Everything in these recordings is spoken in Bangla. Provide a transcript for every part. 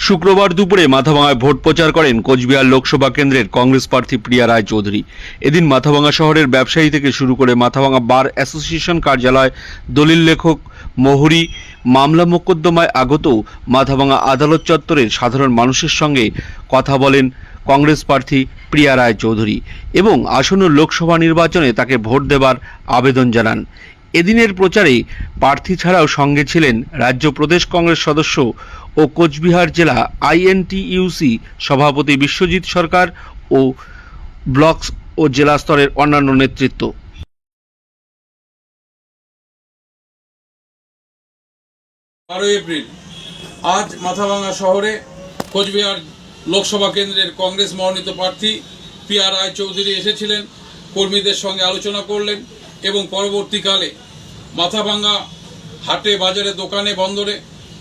শুক্রবার দুপুরে মাথাভাঙায় ভোট প্রচার করেন কোচবিহার লোকসভা কেন্দ্রের কংগ্রেস প্রার্থী প্রিয়া রায় চৌধুরী। এদিন মাথাভাঙা শহরের ব্যবসায়ী থেকে শুরু করে মাথাভাঙা বার অ্যাসোসিয়েশন কার্যালয়, দলিল লেখক, মোহরি, মামলা মোকদ্দমায় আগত মাথাভাঙা আদালত চত্বরের সাধারণ মানুষের সঙ্গে কথা বলেন কংগ্রেস প্রার্থী প্রিয়া রায় চৌধুরী এবং আসন্ন লোকসভা নির্বাচনে তাকে ভোট দেবার আবেদন জানান। এদিনের প্রচারে প্রার্থী ছাড়াও সঙ্গে ছিলেন রাজ্য প্রদেশ কংগ্রেস সদস্য ও কোচবিহার জেলা আইএনটিইউসি সভাপতি বিশ্বজিৎ সরকার ও ব্লক ও জেলা স্তরের অন্যান্য নেতৃত্ব। 12 এপ্রিল আজ মাথাভাঙা শহরে কোচবিহার লোকসভা কেন্দ্রের কংগ্রেস মনোনীত প্রার্থী প্রিয়া রায় চৌধুরী এসেছিলেন, কর্মীদের সঙ্গে আলোচনা করলেন এবং পরবর্তীকালে মাথাভাঙা হাটে, বাজারে, দোকানে, বন্দরে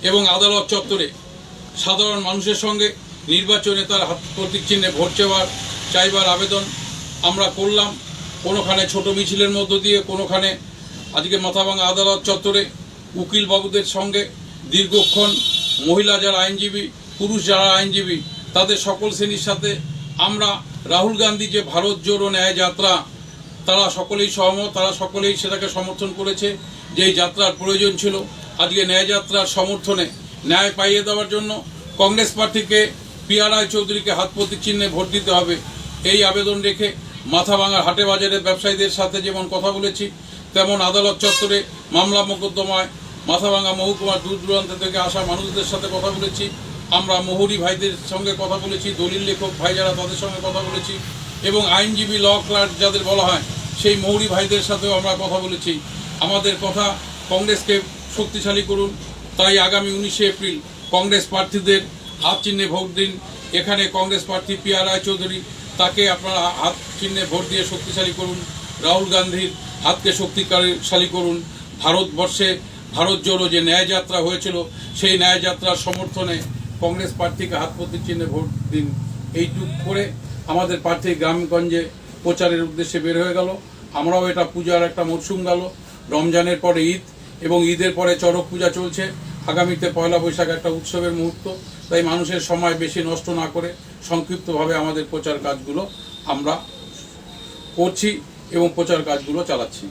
এবং আদালত চত্বরে সাধারণ মানুষের সঙ্গে নির্বাচনে তার হাত প্রতীক চিহ্নে ভোট চাইবার আবেদন আমরা করলাম। কোনোখানে ছোট মিছিলের মধ্য দিয়ে, কোনোখানে আজকে মাথাভাঙা আদালত চত্বরে উকিল বাবুদের সঙ্গে দীর্ঘক্ষণ মহিলা যারা আইনজীবী, পুরুষ যারা আইনজীবী, তাদের সকল শ্রেণীর সাথে আমরা রাহুল গান্ধী যে ভারত জোড়ো ন্যায় যাত্রা, তারা সকলেই সহমত, তারা সকলেই সেটাকে সমর্থন করেছে। যেই যাত্রার প্রয়োজন ছিল, আজকে ন্যায় যাত্রার সমর্থনে ন্যায় পাইয়ে দেওয়ার জন্য কংগ্রেস প্রার্থীকে প্রিয়া রায় চৌধুরীকে হাত প্রতীক চিহ্নে ভোট দিতে হবে, এই আবেদন রেখে মাথাভাঙার হাটে বাজারের ব্যবসায়ীদের সাথে যেমন কথা বলেছি, তেমন আদালত চত্বরে মামলা মোকদ্দমায় মাথাভাঙা মহকুমার দূর দূরান্ত থেকে আসা মানুষদের সাথে কথা বলেছি। আমরা মোহরি ভাইদের সঙ্গে কথা বলেছি, দলিল লেখক ভাই যারা, তাদের সঙ্গে কথা বলেছি এবং আইনজীবী, ল ক্লার্ক যাদের বলা হয়, সেই মোহরি ভাইদের সাথেও আমরা কথা বলেছি। আমাদের কথা, কংগ্রেসকে শক্তিশালী করুন। তাই আগামী 19 এপ্রিল কংগ্রেস প্রার্থীদের হাত চিহ্নে ভোট দিন। এখানে কংগ্রেস প্রার্থী প্রিয়া রায় চৌধুরী, তাকে আপনারা হাত চিহ্নে ভোট দিয়ে শক্তিশালী করুন। রাহুল গান্ধীর হাতকে শক্তিশালী করুন। ভারতবর্ষে ভারত জোড়ো যে ন্যায় যাত্রা হয়েছিল, সেই ন্যায় যাত্রার সমর্থনে কংগ্রেস প্রার্থীকে হাত প্রতীক চিহ্নে ভোট দিন। এইটুক করে আমাদের প্রার্থী গ্রামগঞ্জে প্রচারের উদ্দেশ্যে বের হয়ে গেল। আমরাও এটা পূজার একটা মরশুম গেল, রমজানের পরে ঈদ এবং ঈদের পরে চড়ক পূজা চলছে। আগামীতে পয়লা বৈশাখ একটা উৎসবের মুহূর্ত। তাই মানুষের সময় বেশি নষ্ট না করে সংক্ষিপ্তভাবে আমাদের প্রচার কাজগুলো আমরা করছি এবং প্রচার কাজগুলো চালাচ্ছি।